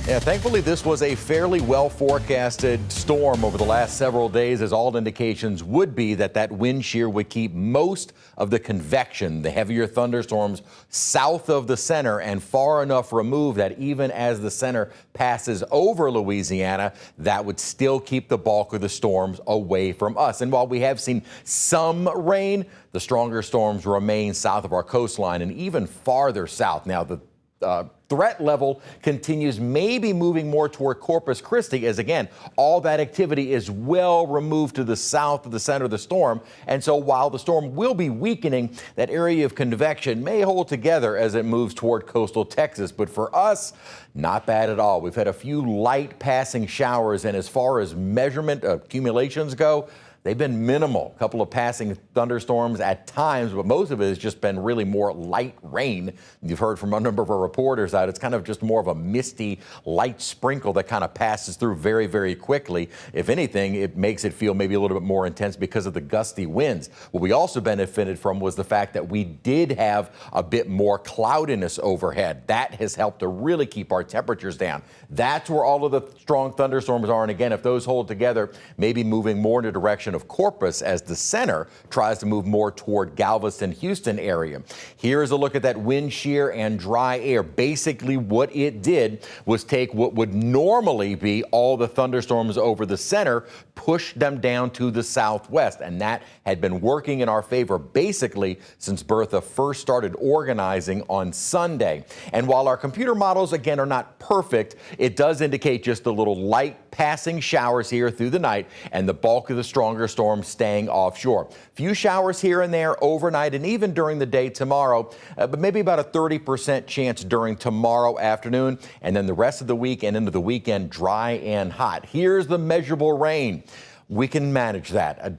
Yeah, thankfully, this was a fairly well forecasted storm over the last several days, as all indications would be that wind shear would keep most of the convection, the heavier thunderstorms, south of the center and far enough removed that even as the center passes over Louisiana, that would still keep the bulk of the storms away from us. And while we have seen some rain, the stronger storms remain south of our coastline and even farther south. Now, the threat level continues, maybe moving more toward Corpus Christi, as again, all that activity is well removed to the south of the center of the storm. And so while the storm will be weakening, that area of convection may hold together as it moves toward coastal Texas. But for us, not bad at all. We've had a few light passing showers, and as far as measurement accumulations go, they've been minimal. A couple of passing thunderstorms at times, but most of it has just been really more light rain. You've heard from a number of our reporters that it's kind of just more of a misty, light sprinkle that kind of passes through very, very quickly. If anything, it makes it feel maybe a little bit more intense because of the gusty winds. What we also benefited from was the fact that we did have a bit more cloudiness overhead. That has helped to really keep our temperatures down. That's where all of the strong thunderstorms are. And again, if those hold together, maybe moving more in the direction of Corpus as the center tries to move more toward Galveston, Houston area. Here's a look at that wind shear and dry air. Basically, what it did was take what would normally be all the thunderstorms over the center, push them down to the southwest, and that had been working in our favor basically since Bertha first started organizing on Sunday. And while our computer models again are not perfect, it does indicate just a little light passing showers here through the night and the bulk of the stronger storms staying offshore. Few showers here and there overnight and even during the day tomorrow, but maybe about a 30% chance during tomorrow afternoon, and then the rest of the week and into the weekend dry and hot. Here's the measurable rain. We can manage that.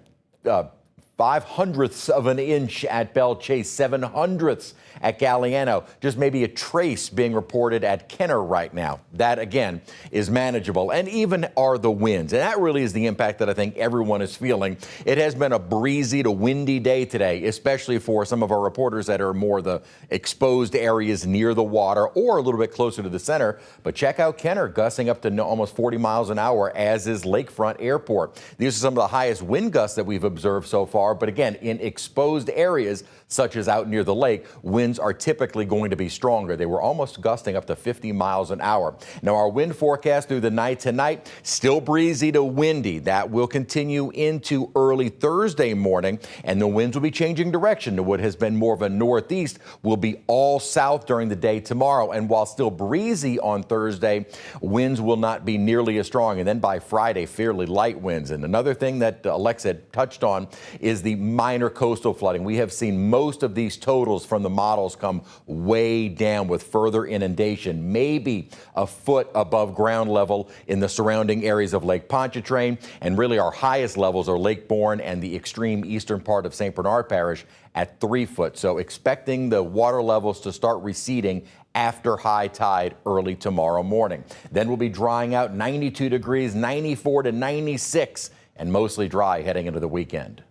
5/100ths of an inch at Belle Chase, 7/100ths at Galliano, just maybe a trace being reported at Kenner right now. That, again, is manageable, and even are the winds. And that really is the impact that I think everyone is feeling. It has been a breezy to windy day today, especially for some of our reporters that are more the exposed areas near the water or a little bit closer to the center. But check out Kenner, gusting up to almost 40 miles an hour, as is Lakefront Airport. These are some of the highest wind gusts that we've observed so far. But again, in exposed areas, such as out near the lake, winds are typically going to be stronger. They were almost gusting up to 50 miles an hour. Now, our wind forecast through the night tonight, still breezy to windy. That will continue into early Thursday morning, and the winds will be changing direction to what has been more of a northeast, will be all south during the day tomorrow. And while still breezy on Thursday, winds will not be nearly as strong. And then by Friday, fairly light winds. And another thing that Alexa touched on is the minor coastal flooding. We have seen most of these totals from the models come way down with further inundation, maybe a foot above ground level in the surrounding areas of Lake Pontchartrain. And really our highest levels are Lake Bourne and the extreme eastern part of St. Bernard Parish at 3 foot. So expecting the water levels to start receding after high tide early tomorrow morning. Then we'll be drying out, 92 degrees, 94 to 96, and mostly dry heading into the weekend.